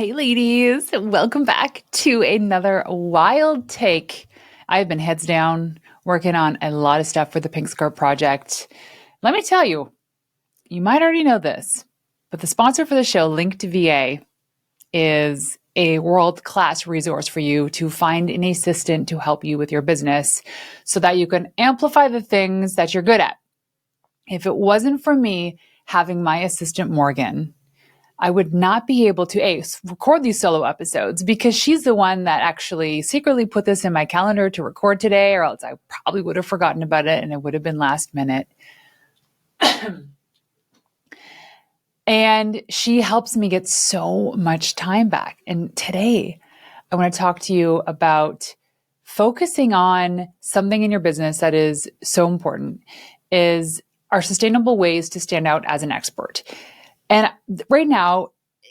Hey, ladies, welcome back to another wild take. I've been heads down working on a lot of stuff for the Pink Skirt Project. Let me tell you, you might already know this, but the sponsor for the show, Linked VA, is a world-class resource for you to find an assistant to help you with your business so that you can amplify the things that you're good at. If it wasn't for me having my assistant, Morgan, I would not be able to record these solo episodes because she's the one that actually secretly put this in my calendar to record today, or else I probably would have forgotten about it and it would have been last minute. And she helps me get so much time back. And today I want to talk to you about focusing on something in your business that is so important are sustainable ways to stand out as an expert. And right now,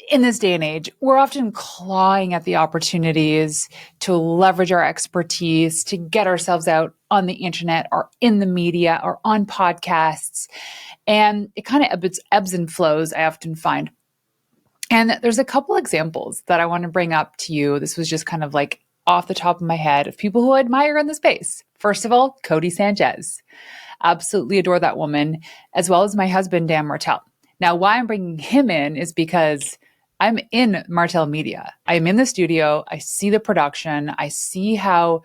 in this day and age, we're often clawing at the opportunities to leverage our expertise, to get ourselves out on the internet or in the media or on podcasts. And it kind of ebbs and flows, I often find. And there's a couple examples that I want to bring up to you. This was just kind of like off the top of my head of people who I admire in the space. First of all, Cody Sanchez. Absolutely adore that woman, as well as my husband, Dan Martell. Now, why I'm bringing him in is because I'm in Martell Media. I'm in the studio. I see the production. I see how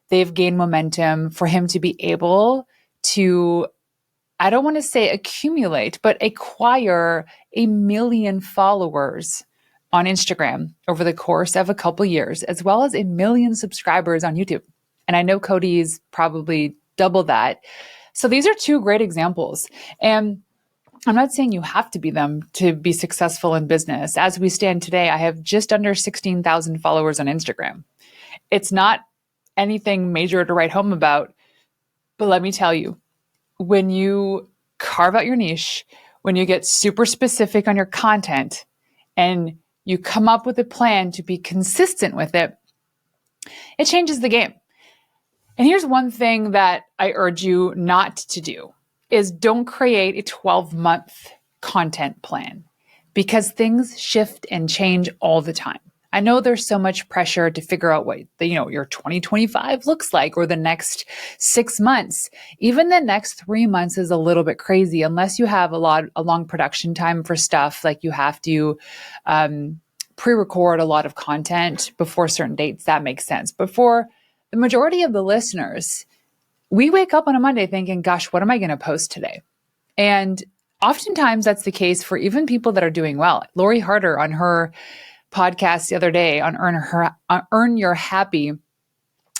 they've gained momentum for him to be able to, I don't want to say accumulate, but acquire 1 million followers on Instagram over the course of a couple years, as well as 1 million subscribers on YouTube. And I know Cody's probably double that. So these are two great examples. And I'm not saying you have to be them to be successful in business. As we stand today, I have just under 16,000 followers on Instagram. It's not anything major to write home about, but let me tell you, when you carve out your niche, when you get super specific on your content, and you come up with a plan to be consistent with it, it changes the game. And here's one thing that I urge you not to do. Is don't create a 12-month content plan because things shift and change all the time. I know there's so much pressure to figure out what your 2025 looks like or the next 6 months. Even the next 3 months is a little bit crazy unless you have a long production time for stuff, like you have to pre-record a lot of content before certain dates. That makes sense. But for the majority of the listeners, we wake up on a Monday thinking, gosh, what am I going to post today? And oftentimes that's the case for even people that are doing well. Lori Harder on her podcast the other day on Earn Your Happy,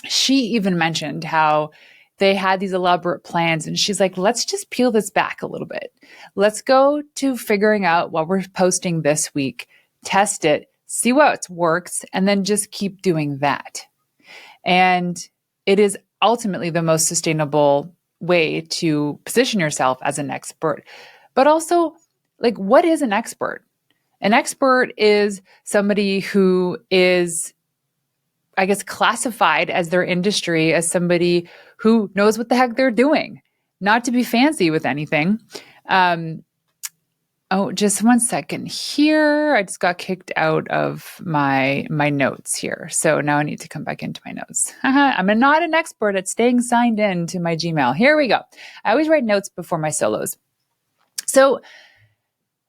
she even mentioned how they had these elaborate plans. And she's like, let's just peel this back a little bit. Let's go to figuring out what we're posting this week, test it, see what works, and then just keep doing that. And it is ultimately the most sustainable way to position yourself as an expert. But also, like, what is an expert? An expert is somebody who is, I guess, classified as their industry as somebody who knows what the heck they're doing. Not to be fancy with anything. Just one second here. I just got kicked out of my notes here. So now I need to come back into my notes. I'm not an expert at staying signed in to my Gmail. Here we go. I always write notes before my solos. So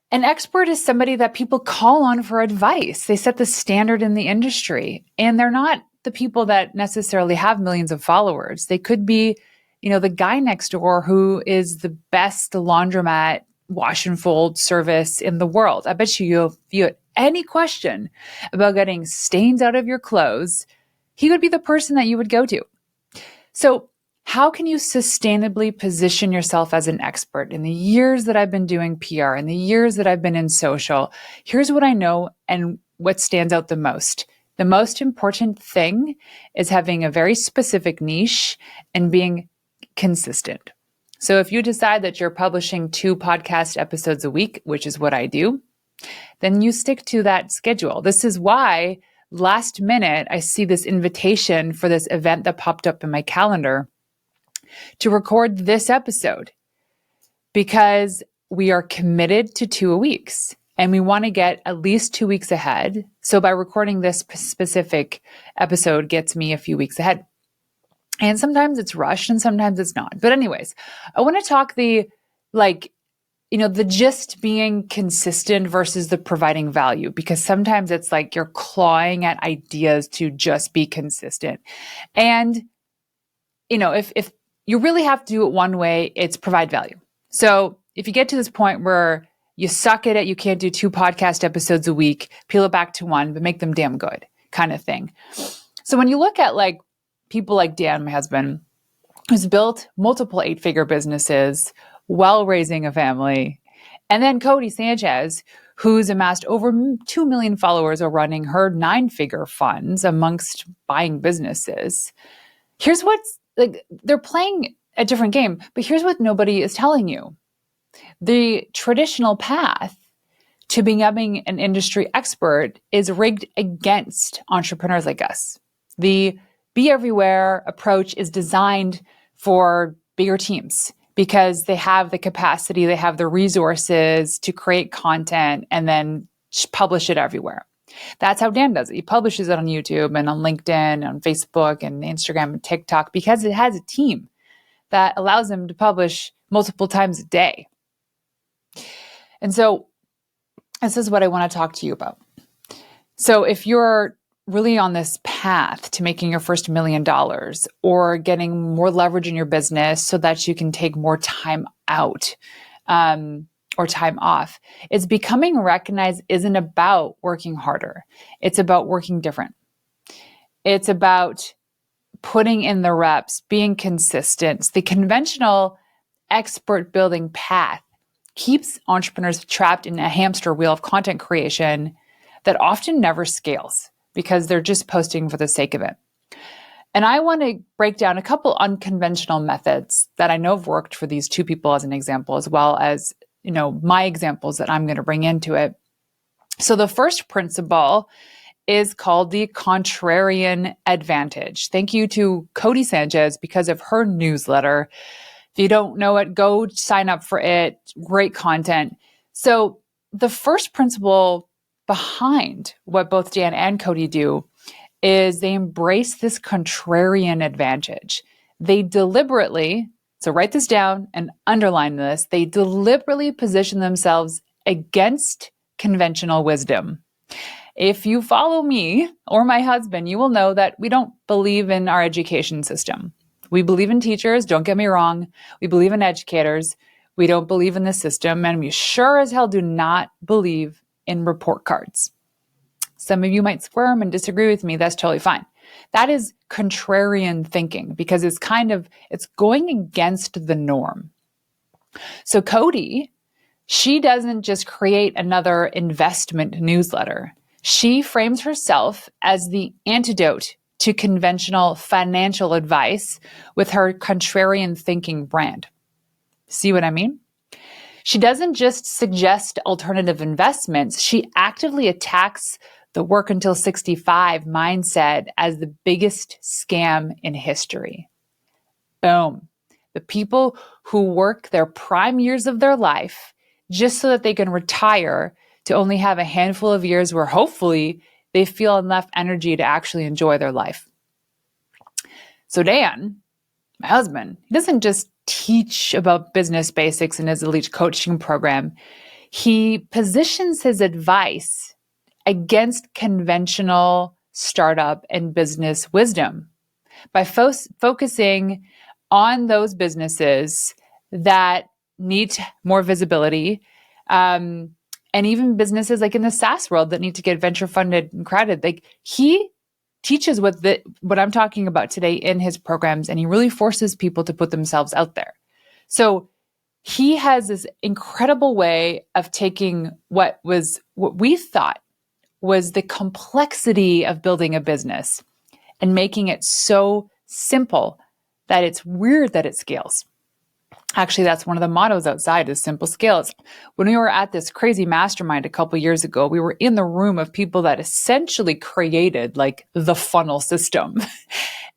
an expert is somebody that people call on for advice. They set the standard in the industry, and they're not the people that necessarily have millions of followers. They could be, the guy next door who is the best laundromat wash and fold service in the world. I bet you if you had any question about getting stains out of your clothes, he would be the person that you would go to. So how can you sustainably position yourself as an expert? In the years that I've been doing PR, in the years that I've been in social, here's what I know and what stands out the most. The most important thing is having a very specific niche and being consistent. So if you decide that you're publishing 2 podcast episodes a week, which is what I do, then you stick to that schedule. This is why last minute I see this invitation for this event that popped up in my calendar to record this episode because we are committed to 2 weeks. and we want to get at least 2 weeks ahead. So by recording this specific episode gets me a few weeks ahead. And sometimes it's rushed and sometimes it's not. But anyways, I want to talk the gist being consistent versus the providing value, because sometimes it's like you're clawing at ideas to just be consistent. And, if you really have to do it one way, it's provide value. So if you get to this point where you suck at it, you can't do 2 podcast episodes a week, peel it back to 1, but make them damn good kind of thing. So when you look at people like Dan, my husband, who's built multiple 8-figure businesses while raising a family, and then Cody Sanchez, who's amassed over 2 million followers or running her 9-figure funds amongst buying businesses. Here's what's they're playing a different game, but here's what nobody is telling you. The traditional path to becoming an industry expert is rigged against entrepreneurs like us. The be everywhere approach is designed for bigger teams because they have the capacity, they have the resources to create content and then publish it everywhere. That's how Dan does it. He publishes it on YouTube and on LinkedIn, on Facebook and Instagram and TikTok because it has a team that allows him to publish multiple times a day. And so this is what I want to talk to you about. So if you're really on this path to making your first $1 million or getting more leverage in your business so that you can take more time out or time off, it's becoming recognized isn't about working harder. It's about working different. It's about putting in the reps, being consistent. The conventional expert building path keeps entrepreneurs trapped in a hamster wheel of content creation that often never scales because they're just posting for the sake of it. And I want to break down a couple unconventional methods that I know have worked for these 2 people as an example, as well as, my examples that I'm going to bring into it. So the first principle is called the contrarian advantage. Thank you to Cody Sanchez because of her newsletter. If you don't know it, go sign up for it. Great content. So the first principle behind what both Dan and Cody do is they embrace this contrarian advantage. They deliberately, so write this down and underline this, they deliberately position themselves against conventional wisdom. If you follow me or my husband, you will know that we don't believe in our education system. We believe in teachers, don't get me wrong. We believe in educators. We don't believe in the system, and we sure as hell do not believe in report cards. Some of you might squirm and disagree with me. That's totally fine. That is contrarian thinking because it's going against the norm. So Cody, she doesn't just create another investment newsletter. She frames herself as the antidote to conventional financial advice with her contrarian thinking brand. See what I mean? She doesn't just suggest alternative investments. She actively attacks the work until 65 mindset as the biggest scam in history. Boom. The people who work their prime years of their life just so that they can retire to only have a handful of years where hopefully they feel enough energy to actually enjoy their life. So Dan, my husband, he doesn't just teach about business basics in his elite coaching program. He positions his advice against conventional startup and business wisdom by focusing on those businesses that need more visibility, and even businesses like in the SaaS world that need to get venture funded and crowded. Like he teaches what I'm talking about today in his programs, and he really forces people to put themselves out there. So he has this incredible way of taking what we thought was the complexity of building a business and making it so simple that it's weird that it scales. Actually, that's one of the mottos outside is simple scales. When we were at this crazy mastermind a couple years ago, we were in the room of people that essentially created like the funnel system.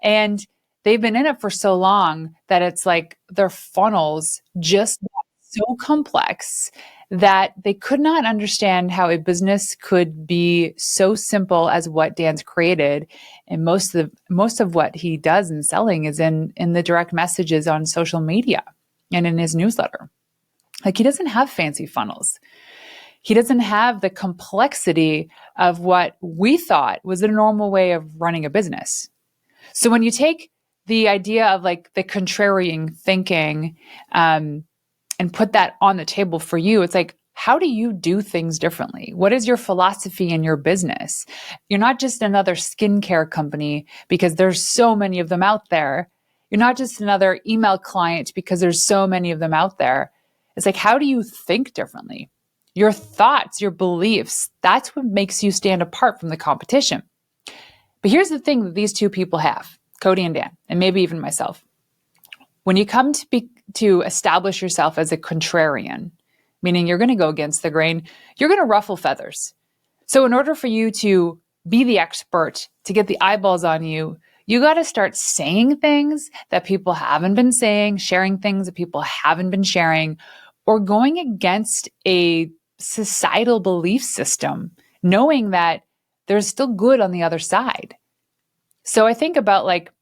And they've been in it for so long that it's like their funnels just got so complex that they could not understand how a business could be so simple as what Dan's created. And most of what he does in selling is in the direct messages on social media and in his newsletter. Like, he doesn't have fancy funnels. He doesn't have the complexity of what we thought was a normal way of running a business. So when you take the idea of like the contrarian thinking, and put that on the table for you, it's like, how do you do things differently? What is your philosophy in your business? You're not just another skincare company because there's so many of them out there. You're not just another email client because there's so many of them out there. It's like, how do you think differently? Your thoughts, your beliefs, that's what makes you stand apart from the competition. But here's the thing that these two people have, Cody and Dan, and maybe even myself. When you come to establish yourself as a contrarian, meaning you're going to go against the grain, you're going to ruffle feathers. So in order for you to be the expert, to get the eyeballs on you, you got to start saying things that people haven't been saying, sharing things that people haven't been sharing, or going against a societal belief system, knowing that there's still good on the other side. So I think about like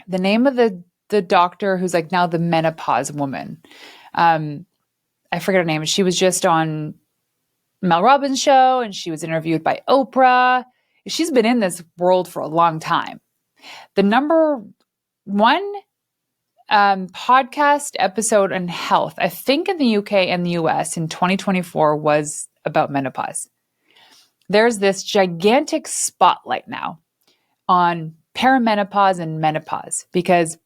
the name of the doctor who's like now the menopause woman. I forget her name. She was just on Mel Robbins' show and she was interviewed by Oprah. She's been in this world for a long time. The number one podcast episode on health, I think in the UK and the US in 2024, was about menopause. There's this gigantic spotlight now on perimenopause and menopause because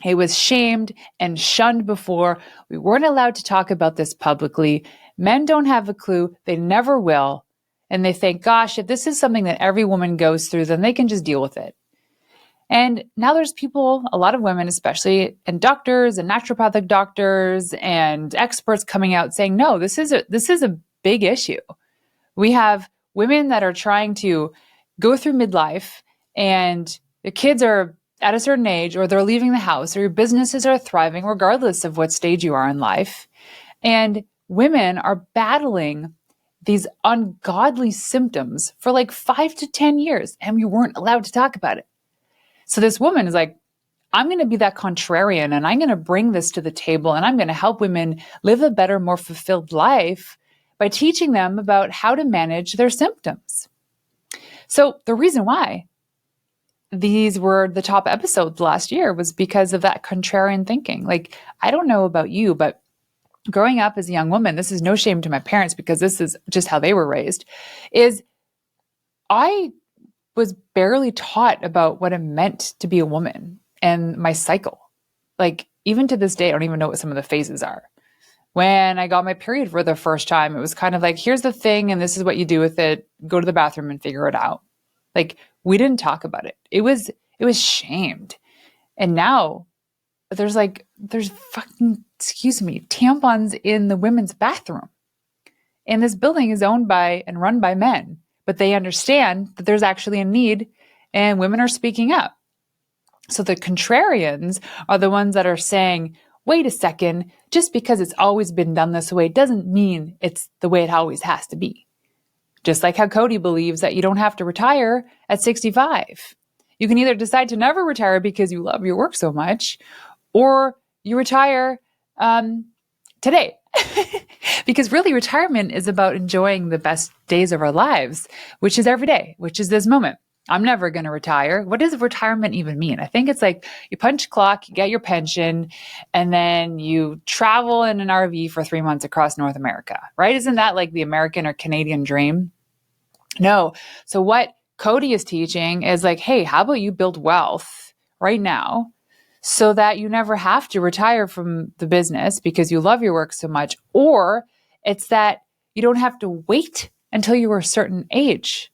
it was shamed and shunned before. We weren't allowed to talk about this publicly. Men don't have a clue. They never will. And they think, gosh, if this is something that every woman goes through, then they can just deal with it. And now there's people, a lot of women especially, and doctors and naturopathic doctors and experts coming out saying, no, this is a big issue. We have women that are trying to go through midlife and the kids are at a certain age, or they're leaving the house, or your businesses are thriving regardless of what stage you are in life. And women are battling these ungodly symptoms for like 5 to 10 years, and we weren't allowed to talk about it. So this woman is like, I'm going to be that contrarian, and I'm going to bring this to the table, and I'm going to help women live a better, more fulfilled life by teaching them about how to manage their symptoms. So the reason why these were the top episodes last year was because of that contrarian thinking. Like, I don't know about you, but growing up as a young woman, this is no shame to my parents because this is just how they were raised, is I was barely taught about what it meant to be a woman and my cycle. Like, even to this day, I don't even know what some of the phases are. When I got my period for the first time, it was kind of like, here's the thing, and this is what you do with it. Go to the bathroom and figure it out. Like, we didn't talk about it. It was shamed. And now there's fucking, tampons in the women's bathroom. And this building is owned by and run by men, but they understand that there's actually a need and women are speaking up. So the contrarians are the ones that are saying, wait a second, just because it's always been done this way doesn't mean it's the way it always has to be. Just like how Cody believes that you don't have to retire at 65. You can either decide to never retire because you love your work so much, or you retire today. Because really, retirement is about enjoying the best days of our lives, which is every day, which is this moment. I'm never going to retire. What does retirement even mean? I think it's like you punch a clock, you get your pension, and then you travel in an RV for 3 months across North America, right? Isn't that like the American or Canadian dream? No. So what Cody is teaching is like, hey, how about you build wealth right now so that you never have to retire from the business because you love your work so much, or it's that you don't have to wait until you are a certain age.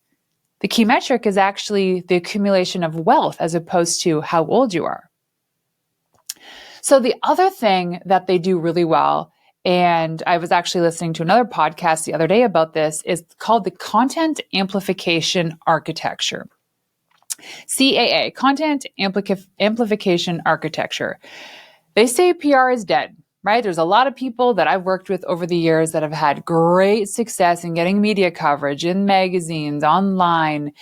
The key metric is actually the accumulation of wealth as opposed to how old you are. So the other thing that they do really well, and I was actually listening to another podcast the other day about this, is called the Content Amplification Architecture. CAA, Content Amplification Architecture. They say PR is dead. right? There's a lot of people that I've worked with over the years that have had great success in getting media coverage in magazines, online,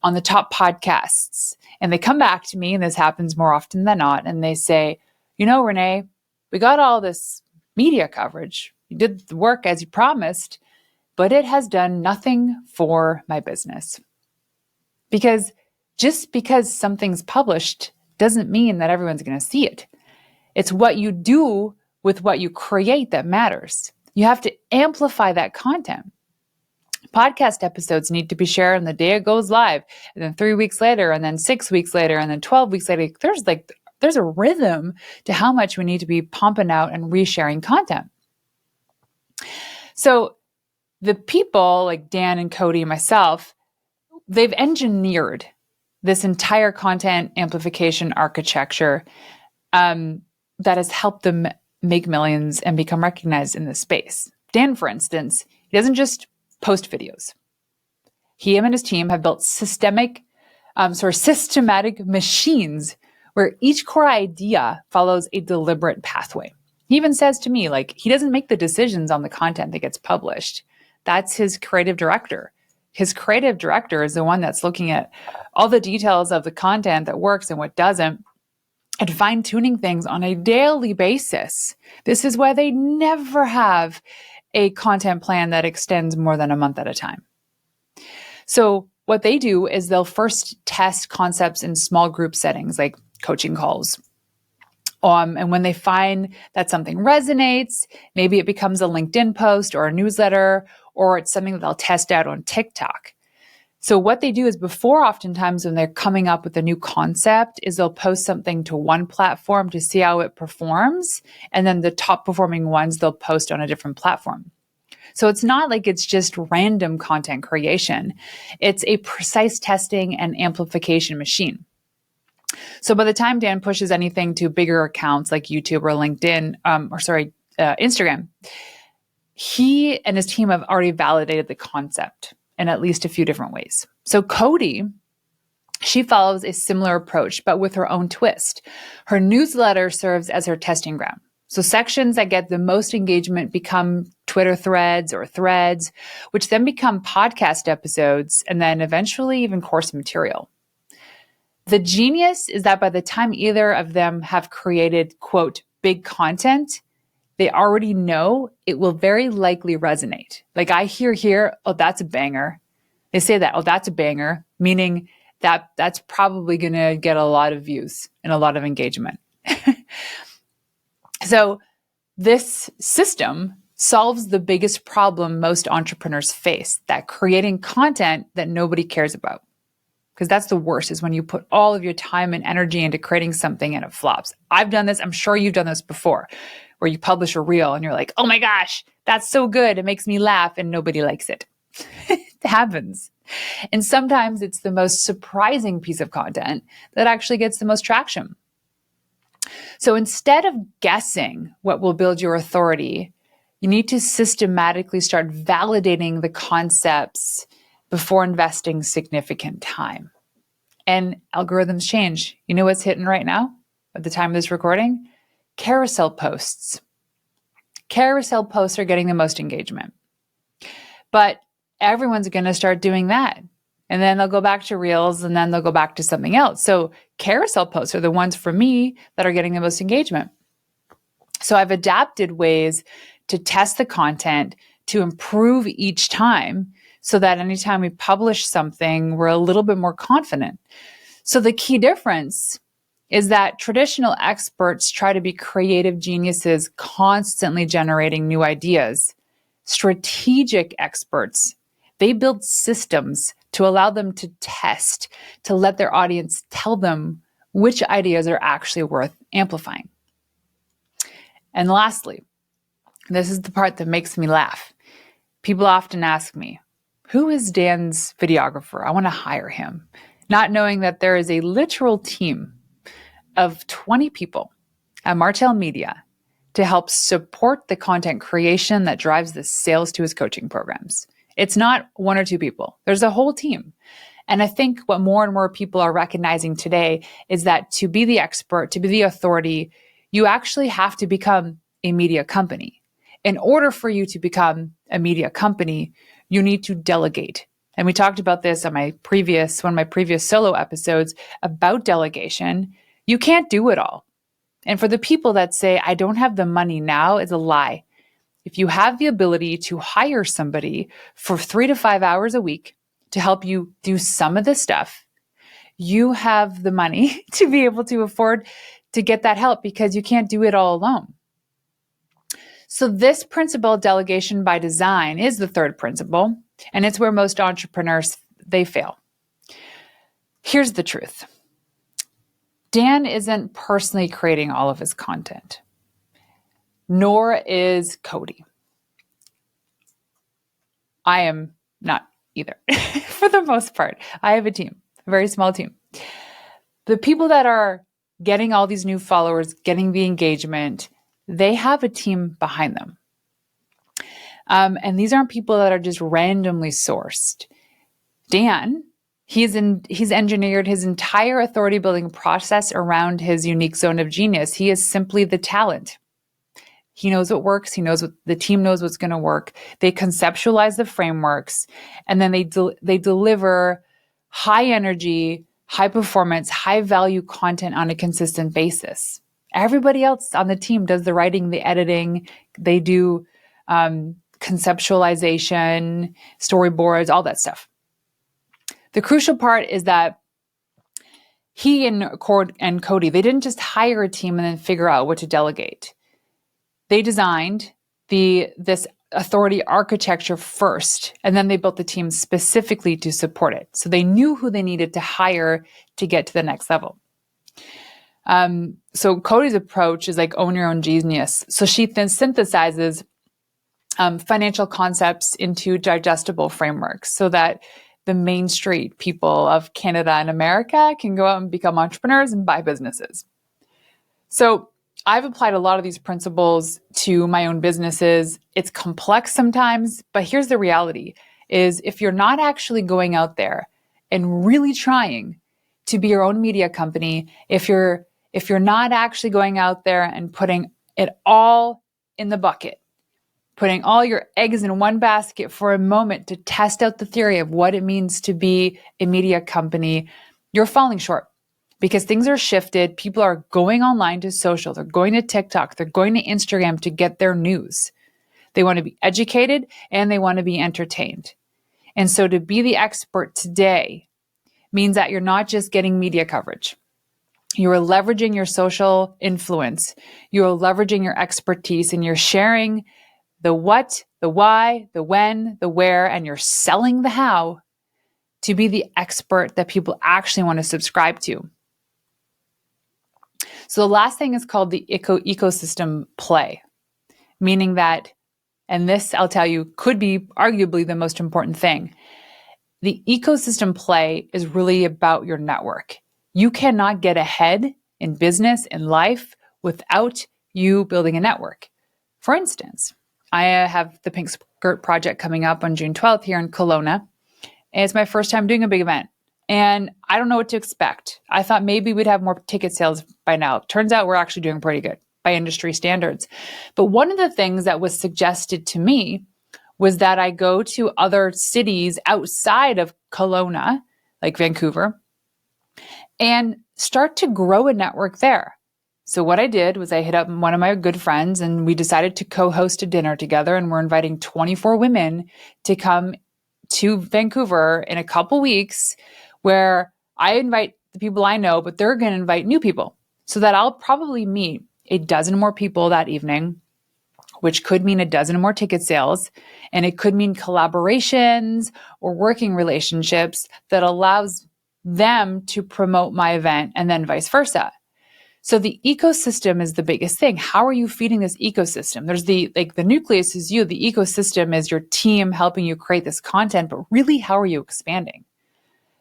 on the top podcasts. And they come back to me, and this happens more often than not, and they say, Renee, we got all this media coverage. You did the work as you promised, but it has done nothing for my business. Because just because something's published doesn't mean that everyone's going to see it. It's what you do with what you create that matters. You have to amplify that content. Podcast episodes need to be shared on the day it goes live, and then 3 weeks later, and then 6 weeks later, and then 12 weeks later. There's a rhythm to how much we need to be pumping out and resharing content. So the people like Dan and Cody and myself, they've engineered this entire content amplification architecture that has helped them make millions and become recognized in this space. Dan, for instance, he doesn't just post videos. Him and his team have built systematic machines where each core idea follows a deliberate pathway. He even says to me, he doesn't make the decisions on the content that gets published. That's his creative director. His creative director is the one that's looking at all the details of the content that works and what doesn't, and fine-tuning things on a daily basis. This is why they never have a content plan that extends more than a month at a time. So what they do is they'll first test concepts in small group settings, like coaching calls. And when they find that something resonates, maybe it becomes a LinkedIn post or a newsletter, or it's something that they'll test out on TikTok. So what they do is oftentimes when they're coming up with a new concept, is they'll post something to one platform to see how it performs. And then the top performing ones, they'll post on a different platform. So it's not like it's just random content creation. It's a precise testing and amplification machine. So by the time Dan pushes anything to bigger accounts like YouTube or LinkedIn, Instagram, he and his team have already validated the concept in at least a few different ways. So Cody, she follows a similar approach, but with her own twist. Her newsletter serves as her testing ground. So sections that get the most engagement become Twitter threads, which then become podcast episodes, and then eventually even course material. The genius is that by the time either of them have created, quote, big content, they already know it will very likely resonate. Like I hear here, oh, that's a banger. They say that, oh, that's a banger, meaning that that's probably going to get a lot of views and a lot of engagement. So this system solves the biggest problem most entrepreneurs face, that creating content that nobody cares about. Because that's the worst, is when you put all of your time and energy into creating something and it flops. I've done this. I'm sure you've done this before, where you publish a reel and you're like, oh my gosh, that's so good. It makes me laugh, and nobody likes it. It happens. And sometimes it's the most surprising piece of content that actually gets the most traction. So instead of guessing what will build your authority, you need to systematically start validating the concepts before investing significant time. And algorithms change. You know what's hitting right now at the time of this recording? Carousel posts. Carousel posts are getting the most engagement. But everyone's going to start doing that. And then they'll go back to reels, and then they'll go back to something else. So carousel posts are the ones for me that are getting the most engagement. So I've adapted ways to test the content to improve each time, so that anytime we publish something, we're a little bit more confident. So the key difference is that traditional experts try to be creative geniuses, constantly generating new ideas. Strategic experts, they build systems to allow them to test, to let their audience tell them which ideas are actually worth amplifying. And lastly, this is the part that makes me laugh. People often ask me, who is Dan's videographer? I want to hire him. Not knowing that there is a literal team of 20 people at Martell Media to help support the content creation that drives the sales to his coaching programs. It's not one or two people. There's a whole team. And I think what more and more people are recognizing today is that to be the expert, to be the authority, you actually have to become a media company. In order for you to become a media company, you need to delegate. And we talked about this on one of my previous solo episodes about delegation. You can't do it all. And for the people that say, I don't have the money now, is a lie. If you have the ability to hire somebody for 3 to 5 hours a week to help you do some of this stuff, you have the money to be able to afford to get that help because you can't do it all alone. So this principle, delegation by design, is the third principle, and it's where most entrepreneurs, they fail. Here's the truth. Dan isn't personally creating all of his content, nor is Cody. I am not either, for the most part. I have a team, a very small team. The people that are getting all these new followers, getting the engagement, they have a team behind them. And these aren't people that are just randomly sourced. Dan, he's engineered his entire authority building process around his unique zone of genius. He is simply the talent. He knows what works. He knows what the team knows what's going to work. They conceptualize the frameworks, and then they deliver high energy, high performance, high value content on a consistent basis. Everybody else on the team does the writing, the editing. They do conceptualization, storyboards, all that stuff. The crucial part is that he and Cody, they didn't just hire a team and then figure out what to delegate. They designed this authority architecture first, and then they built the team specifically to support it. So they knew who they needed to hire to get to the next level. So Cody's approach is like own your own genius. So she then synthesizes financial concepts into digestible frameworks so that the Main Street people of Canada and America can go out and become entrepreneurs and buy businesses. So I've applied a lot of these principles to my own businesses. It's complex sometimes, but here's the reality is if you're not actually going out there and really trying to be your own media company, if you're not actually going out there and putting it all in the bucket, putting all your eggs in one basket for a moment to test out the theory of what it means to be a media company, you're falling short. Because things are shifted. People are going online to social. They're going to TikTok. They're going to Instagram to get their news. They want to be educated and they want to be entertained. And so to be the expert today means that you're not just getting media coverage. You are leveraging your social influence. You are leveraging your expertise and you're sharing the what, the why, the when, the where, and you're selling the how to be the expert that people actually want to subscribe to. So the last thing is called the ecosystem play, meaning that, and this I'll tell you could be arguably the most important thing. The ecosystem play is really about your network. You cannot get ahead in business, in life, without you building a network. For instance, I have the Pink Skirt Project coming up on June 12th here in Kelowna. And it's my first time doing a big event. And I don't know what to expect. I thought maybe we'd have more ticket sales by now. Turns out we're actually doing pretty good by industry standards. But one of the things that was suggested to me was that I go to other cities outside of Kelowna, like Vancouver, and start to grow a network there. So what I did was I hit up one of my good friends and we decided to co-host a dinner together, and we're inviting 24 women to come to Vancouver in a couple weeks, where I invite the people I know, but they're going to invite new people, so that I'll probably meet a dozen more people that evening, which could mean a dozen more ticket sales. And it could mean collaborations or working relationships that allows them to promote my event, and then vice versa. So the ecosystem is the biggest thing. How are you feeding this ecosystem? There's the nucleus is you. The ecosystem is your team helping you create this content, but really, how are you expanding?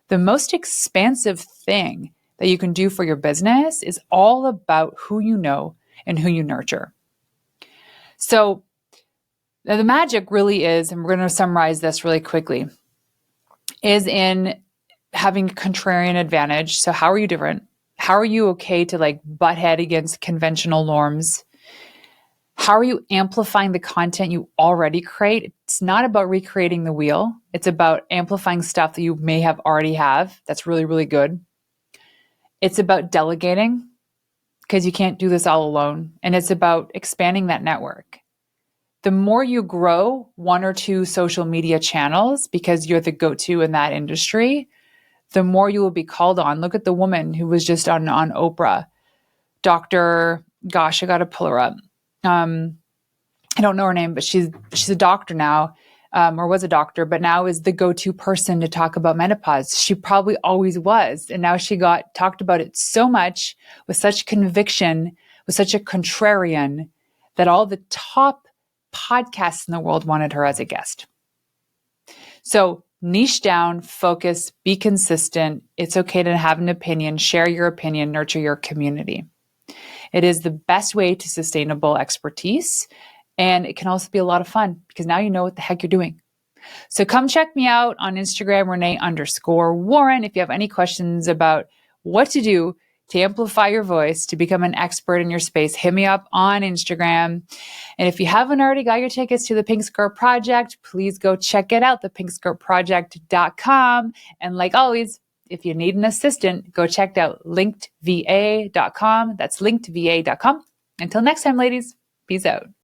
The most expansive thing that you can do for your business is all about who you know and who you nurture. So the magic really is, and we're going to summarize this really quickly, is in having a contrarian advantage. So how are you different? How are you okay to butt head against conventional norms? How are you amplifying the content you already create? It's not about recreating the wheel. It's about amplifying stuff that you may have already have. That's really, really good. It's about delegating because you can't do this all alone. And it's about expanding that network. The more you grow one or two social media channels because you're the go-to in that industry, the more you will be called on. Look at the woman who was just on Oprah. Dr. Gosh, I got to pull her up. I don't know her name, but she's a doctor now, or was a doctor, but now is the go-to person to talk about menopause. She probably always was. And now she got talked about it so much with such conviction, with such a contrarian, that all the top podcasts in the world wanted her as a guest. So niche down, focus, be consistent. It's okay to have an opinion, share your opinion, nurture your community. It is the best way to sustainable expertise. And it can also be a lot of fun because now you know what the heck you're doing. So come check me out on Instagram, Renee_Warren. If you have any questions about what to do to amplify your voice, to become an expert in your space, hit me up on Instagram. And if you haven't already got your tickets to the Pink Skirt Project, please go check it out, thepinkskirtproject.com. And like always, if you need an assistant, go check out linkedva.com. That's linkedva.com. Until next time, ladies, peace out.